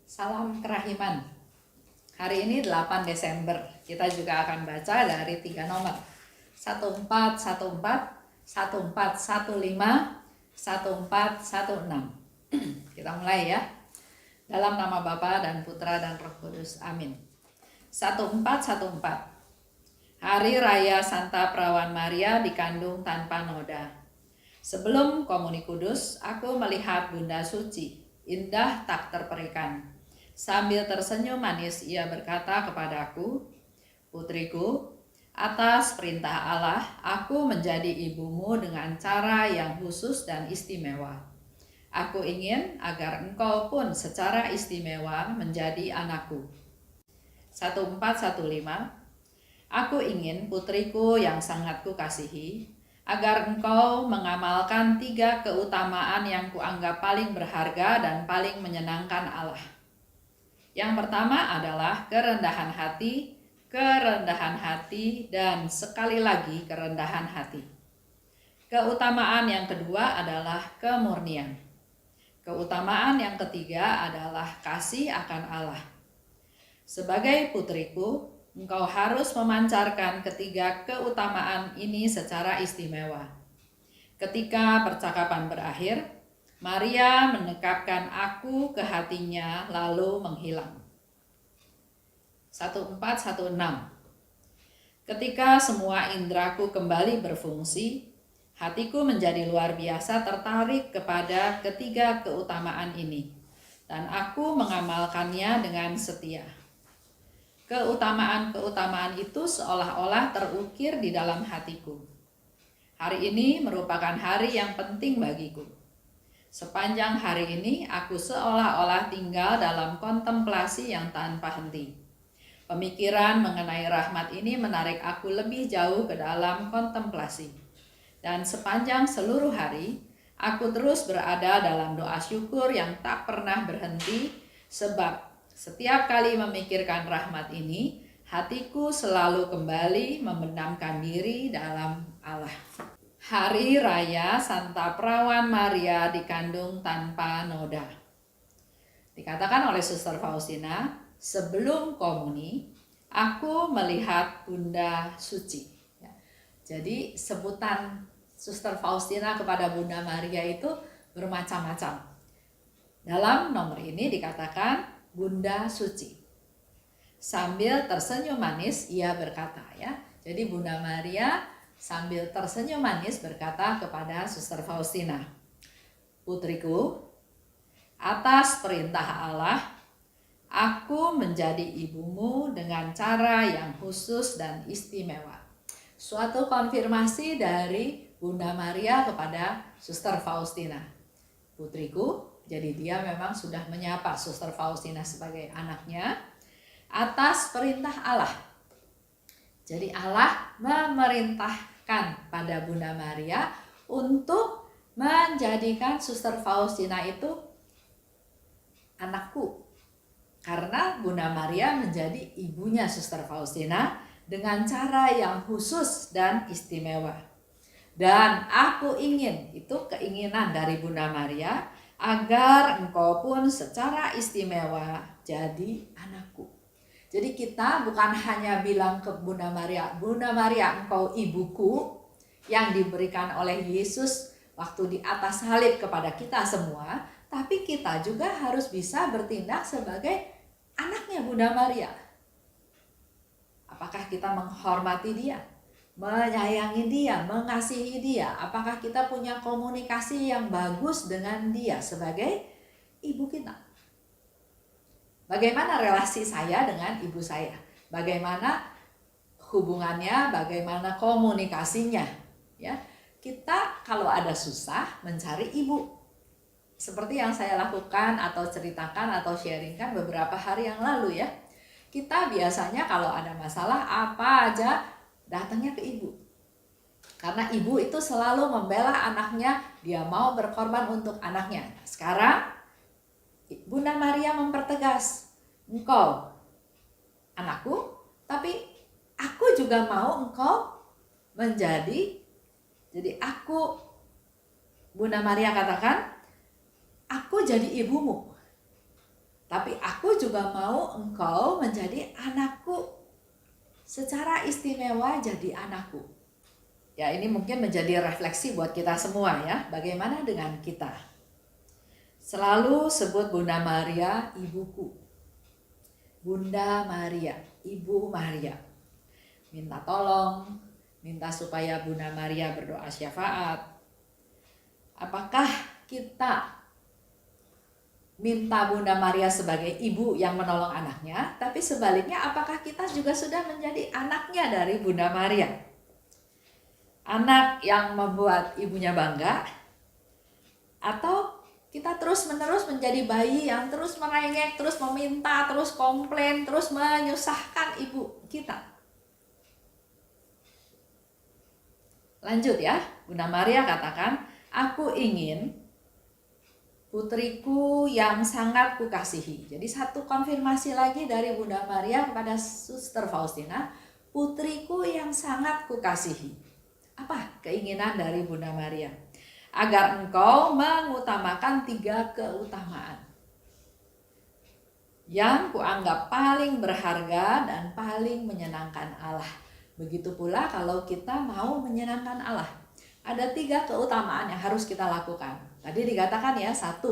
Salam kerahiman. Hari ini 8 Desember. Kita juga akan baca dari 3 nomor. 1414, 1415, 1416. Kita mulai ya. Dalam nama Bapa dan Putra dan Roh Kudus. Amin. 1414. Hari Raya Santa Perawan Maria dikandung tanpa noda. Sebelum komuni kudus, aku melihat Bunda Suci, indah tak terperikan. Sambil tersenyum manis ia berkata kepadaku, "Putriku, atas perintah Allah, aku menjadi ibumu dengan cara yang khusus dan istimewa. Aku ingin agar engkau pun secara istimewa menjadi anakku." 1415. Aku ingin putriku yang sangat kukasihi, agar engkau mengamalkan 3 keutamaan yang kuanggap paling berharga dan paling menyenangkan Allah. Yang pertama adalah kerendahan hati, dan sekali lagi kerendahan hati. Keutamaan yang kedua adalah kemurnian. Keutamaan yang ketiga adalah kasih akan Allah. Sebagai putriku, engkau harus memancarkan ketiga keutamaan ini secara istimewa. Ketika percakapan berakhir, Maria mendekapkan aku ke hatinya lalu menghilang. 1416. Ketika semua indraku kembali berfungsi, hatiku menjadi luar biasa tertarik kepada ketiga keutamaan ini, dan aku mengamalkannya dengan setia. Keutamaan-keutamaan itu seolah-olah terukir di dalam hatiku. Hari ini merupakan hari yang penting bagiku. Sepanjang hari ini aku seolah-olah tinggal dalam kontemplasi yang tanpa henti. Pemikiran mengenai rahmat ini menarik aku lebih jauh ke dalam kontemplasi. Dan sepanjang seluruh hari, aku terus berada dalam doa syukur yang tak pernah berhenti, sebab setiap kali memikirkan rahmat ini, hatiku selalu kembali membenamkan diri dalam Allah. Hari Raya Santa Perawan Maria dikandung tanpa noda. Dikatakan oleh Suster Faustina, sebelum komuni, aku melihat Bunda Suci. Jadi sebutan Suster Faustina kepada Bunda Maria itu bermacam-macam. Dalam nomor ini dikatakan Bunda Suci. Sambil tersenyum manis ia berkata ya. Jadi Bunda Maria sambil tersenyum manis berkata kepada Suster Faustina, "Putriku, atas perintah Allah, aku menjadi ibumu dengan cara yang khusus dan istimewa." Suatu konfirmasi dari Bunda Maria kepada Suster Faustina. Putriku, jadi dia memang sudah menyapa Suster Faustina sebagai anaknya atas perintah Allah. Jadi Allah memerintahkan pada Bunda Maria untuk menjadikan Suster Faustina itu anakku. Karena Bunda Maria menjadi ibunya Suster Faustina dengan cara yang khusus dan istimewa. Dan aku ingin, itu keinginan dari Bunda Maria, agar engkau pun secara istimewa jadi anakku. Jadi kita bukan hanya bilang ke Bunda Maria, "Bunda Maria, engkau ibuku," yang diberikan oleh Yesus waktu di atas salib kepada kita semua, tapi kita juga harus bisa bertindak sebagai anaknya Bunda Maria. Apakah kita menghormati dia, menyayangi dia, mengasihi dia? Apakah kita punya komunikasi yang bagus dengan dia sebagai ibu kita? Bagaimana relasi saya dengan ibu saya? Bagaimana hubungannya? Bagaimana komunikasinya? Ya, kita kalau ada susah mencari ibu. Seperti yang saya lakukan atau ceritakan atau sharingkan beberapa hari yang lalu ya. Kita biasanya kalau ada masalah apa aja datangnya ke ibu. Karena ibu itu selalu membela anaknya, dia mau berkorban untuk anaknya. Sekarang Bunda Maria mempertegas, engkau anakku, tapi aku juga mau engkau menjadi, jadi aku, Bunda Maria katakan, aku jadi ibumu, tapi aku juga mau engkau menjadi anakku, secara istimewa jadi anakku. Ya, ini mungkin menjadi refleksi buat kita semua ya. Bagaimana dengan kita? Selalu sebut Bunda Maria ibuku. Bunda Maria, Ibu Maria. Minta tolong, minta supaya Bunda Maria berdoa syafaat. Apakah kita minta Bunda Maria sebagai ibu yang menolong anaknya, tapi sebaliknya apakah kita juga sudah menjadi anaknya dari Bunda Maria? Anak yang membuat ibunya bangga, atau kita terus-menerus menjadi bayi yang terus merengek, terus meminta, terus komplain, terus menyusahkan ibu kita? Lanjut ya, Bunda Maria katakan, aku ingin putriku yang sangat kukasihi. Jadi satu konfirmasi lagi dari Bunda Maria kepada Suster Faustina, putriku yang sangat kukasihi. Apa keinginan dari Bunda Maria? Agar engkau mengutamakan 3 keutamaan yang kuanggap paling berharga dan paling menyenangkan Allah. Begitu pula kalau kita mau menyenangkan Allah. Ada 3 keutamaan yang harus kita lakukan. Tadi dikatakan ya, 1,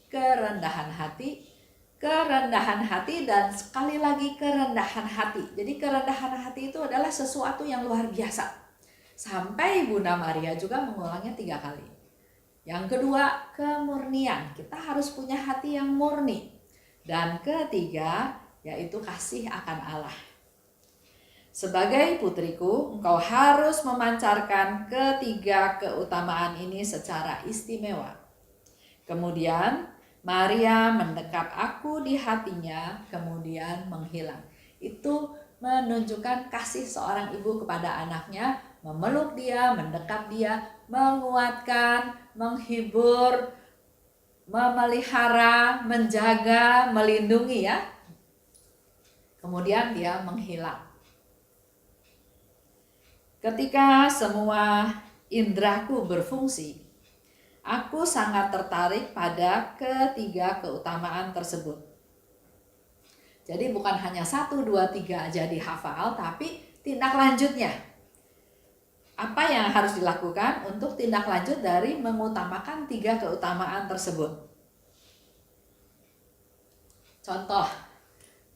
kerendahan hati, dan sekali lagi kerendahan hati. Jadi kerendahan hati itu adalah sesuatu yang luar biasa. Sampai Bunda Maria juga mengulangnya 3 kali. Yang kedua, kemurnian. Kita harus punya hati yang murni. Dan ketiga, yaitu kasih akan Allah. Sebagai putriku, engkau harus memancarkan 3 keutamaan ini secara istimewa. Kemudian, Maria mendekap aku di hatinya, kemudian menghilang. Itu menunjukkan kasih seorang ibu kepada anaknya, memeluk dia, mendekap dia, menguatkan, menghibur, memelihara, menjaga, melindungi ya. Kemudian dia menghilang. Ketika semua indraku berfungsi, aku sangat tertarik pada 3 keutamaan tersebut. Jadi bukan hanya 1, 2, 3 aja dihafal, tapi tindak lanjutnya. Apa yang harus dilakukan untuk tindak lanjut dari mengutamakan 3 keutamaan tersebut? Contoh,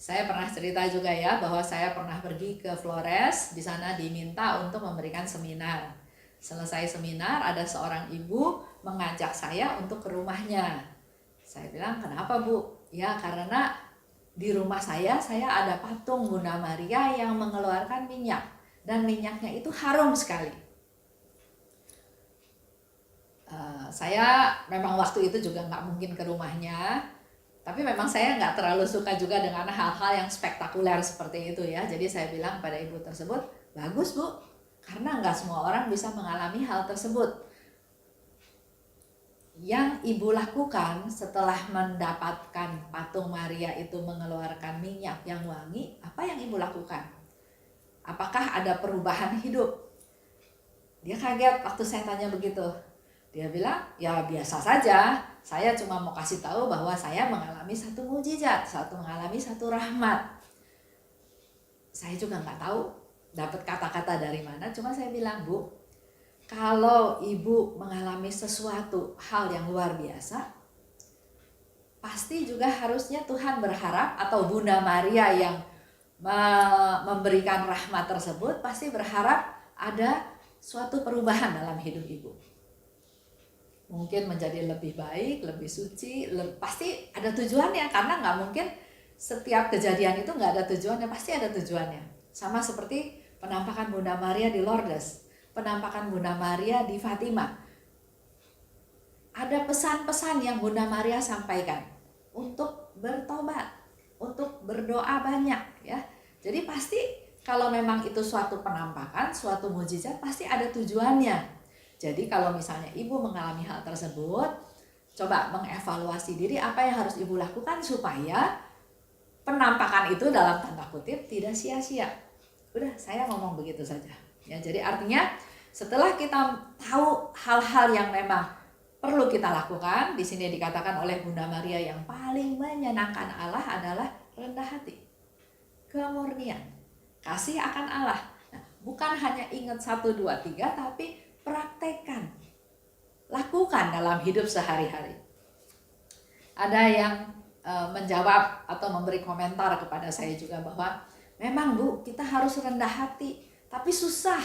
saya pernah cerita juga ya bahwa saya pernah pergi ke Flores, di sana diminta untuk memberikan seminar. Selesai seminar, ada seorang ibu mengajak saya untuk ke rumahnya. Saya bilang, kenapa Bu? Ya karena di rumah saya ada patung Bunda Maria yang mengeluarkan minyak. Dan minyaknya itu harum sekali. Saya memang waktu itu juga nggak mungkin ke rumahnya. Tapi memang saya nggak terlalu suka juga dengan hal-hal yang spektakuler seperti itu ya. Jadi saya bilang pada ibu tersebut, bagus Bu, karena nggak semua orang bisa mengalami hal tersebut. Yang ibu lakukan setelah mendapatkan patung Maria itu mengeluarkan minyak yang wangi, apa yang ibu lakukan? Apakah ada perubahan hidup? Dia kaget waktu saya tanya begitu. Dia bilang, ya biasa saja. Saya cuma mau kasih tahu bahwa saya mengalami satu mukjizat, mengalami satu rahmat. Saya juga nggak tahu dapat kata-kata dari mana. Cuma saya bilang, Bu, kalau ibu mengalami sesuatu hal yang luar biasa, pasti juga harusnya Tuhan berharap, atau Bunda Maria yang memberikan rahmat tersebut pasti berharap ada suatu perubahan dalam hidup ibu. Mungkin menjadi lebih baik, lebih suci, pasti ada tujuannya, karena nggak mungkin setiap kejadian itu nggak ada tujuannya, pasti ada tujuannya. Sama seperti penampakan Bunda Maria di Lourdes, penampakan Bunda Maria di Fatima. Ada pesan-pesan yang Bunda Maria sampaikan untuk bertobat, untuk berdoa banyak ya. Jadi pasti kalau memang itu suatu penampakan, suatu mukjizat, pasti ada tujuannya. Jadi kalau misalnya ibu mengalami hal tersebut, coba mengevaluasi diri apa yang harus ibu lakukan supaya penampakan itu dalam tanda kutip tidak sia-sia. Udah, saya ngomong begitu saja. Ya, jadi artinya setelah kita tahu hal-hal yang memang perlu kita lakukan. Di sini dikatakan oleh Bunda Maria yang paling menyenangkan Allah adalah rendah hati, kemurnian, kasih akan Allah. Nah, bukan hanya ingat 1, 2, 3, tapi praktekkan, lakukan dalam hidup sehari-hari. Ada yang menjawab atau memberi komentar kepada saya juga bahwa memang Bu, kita harus rendah hati, tapi susah.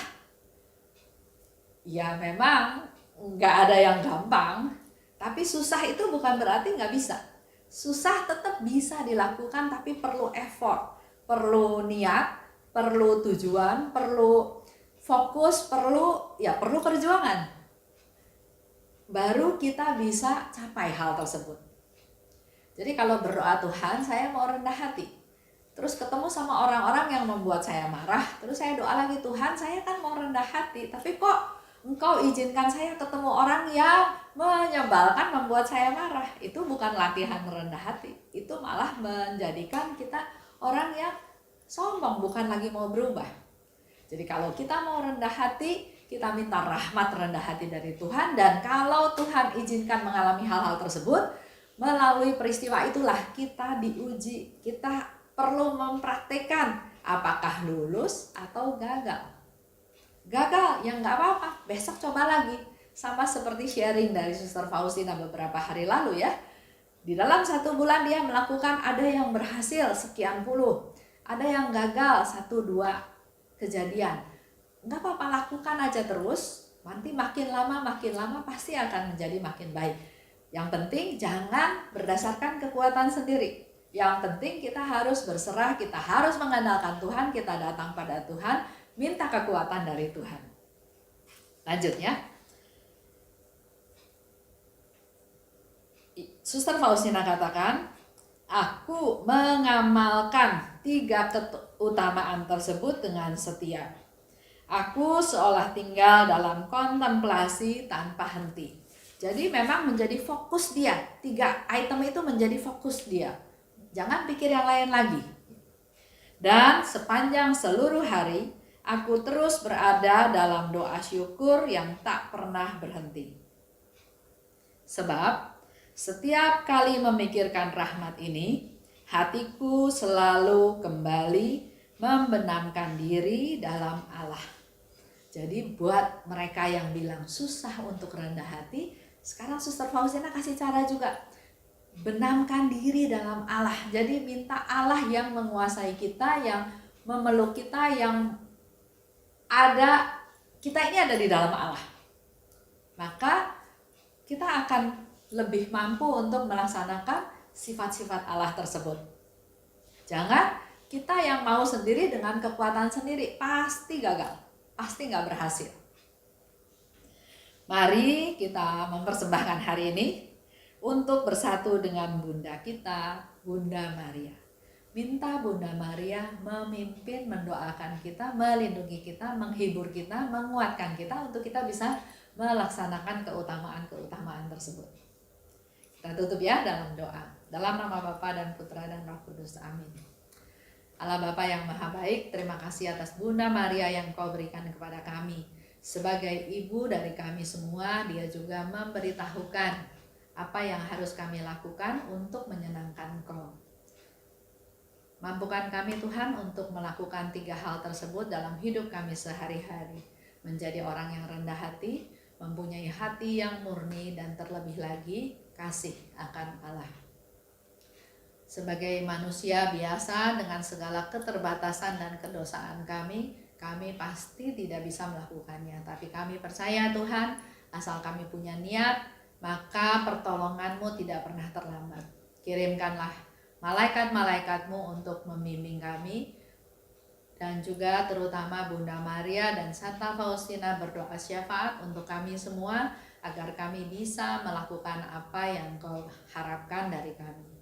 Ya memang nggak ada yang gampang, tapi susah itu bukan berarti nggak bisa. Susah tetap bisa dilakukan, tapi perlu effort, perlu niat, perlu tujuan, perlu fokus, perlu perjuangan. Baru kita bisa capai hal tersebut. Jadi kalau berdoa, Tuhan saya mau rendah hati, terus ketemu sama orang-orang yang membuat saya marah, terus saya doa lagi, Tuhan saya kan mau rendah hati, tapi kok Engkau izinkan saya ketemu orang yang menyebalkan, membuat saya marah. Itu bukan latihan rendah hati, itu malah menjadikan kita orang yang sombong, bukan lagi mau berubah. Jadi kalau kita mau rendah hati, kita minta rahmat rendah hati dari Tuhan, dan kalau Tuhan izinkan mengalami hal-hal tersebut, melalui peristiwa itulah kita diuji, kita perlu mempraktekkan apakah lulus atau gagal. Gagal, ya nggak apa-apa, besok coba lagi. Sama seperti sharing dari Suster Faustina beberapa hari lalu ya. Di dalam 1 bulan dia melakukan, ada yang berhasil sekian puluh, ada yang gagal 1, 2 kejadian. Nggak apa-apa, lakukan aja terus, nanti makin lama pasti akan menjadi makin baik. Yang penting jangan berdasarkan kekuatan sendiri. Yang penting kita harus berserah, kita harus mengandalkan Tuhan, kita datang pada Tuhan, minta kekuatan dari Tuhan. Lanjutnya, Suster Faustina katakan, aku mengamalkan 3 keutamaan tersebut dengan setia. Aku seolah tinggal dalam kontemplasi tanpa henti. Jadi memang menjadi fokus dia. 3 item itu menjadi fokus dia. Jangan pikir yang lain lagi. Dan sepanjang seluruh hari, aku terus berada dalam doa syukur yang tak pernah berhenti. Sebab setiap kali memikirkan rahmat ini, hatiku selalu kembali membenamkan diri dalam Allah. Jadi buat mereka yang bilang susah untuk rendah hati, sekarang Suster Faustina kasih cara juga. Benamkan diri dalam Allah. Jadi minta Allah yang menguasai kita, yang memeluk kita, yang ada, kita ini ada di dalam Allah. Maka kita akan lebih mampu untuk melaksanakan sifat-sifat Allah tersebut. Jangan kita yang mau sendiri dengan kekuatan sendiri, pasti gagal, pasti nggak berhasil. Mari kita mempersembahkan hari ini untuk bersatu dengan Bunda kita, Bunda Maria. Minta Bunda Maria memimpin, mendoakan kita, melindungi kita, menghibur kita, menguatkan kita untuk kita bisa melaksanakan keutamaan-keutamaan tersebut. Kita tutup ya dalam doa. Dalam nama Bapa dan Putra dan Roh Kudus. Amin. Allah Bapa yang Maha Baik, terima kasih atas Bunda Maria yang Kau berikan kepada kami. Sebagai ibu dari kami semua, dia juga memberitahukan apa yang harus kami lakukan untuk menyenangkan Kau. Mampukan kami Tuhan untuk melakukan 3 hal tersebut dalam hidup kami sehari-hari. Menjadi orang yang rendah hati, mempunyai hati yang murni, dan terlebih lagi kasih akan Allah. Sebagai manusia biasa dengan segala keterbatasan dan kedosaan kami pasti tidak bisa melakukannya. Tapi kami percaya Tuhan, asal kami punya niat, maka pertolongan-Mu tidak pernah terlambat. Kirimkanlah malaikat-malaikat-Mu untuk membimbing kami, dan juga terutama Bunda Maria dan Santa Faustina berdoa syafaat untuk kami semua, agar kami bisa melakukan apa yang Kau harapkan dari kami.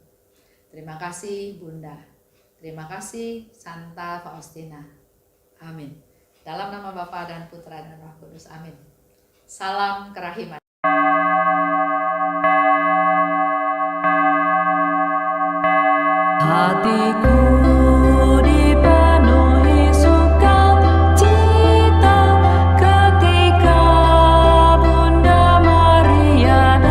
Terima kasih Bunda, terima kasih Santa Faustina. Amin. Dalam nama Bapa dan Putra dan Roh Kudus. Amin. Salam kerahiman. Hatiku Maria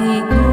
hatiku.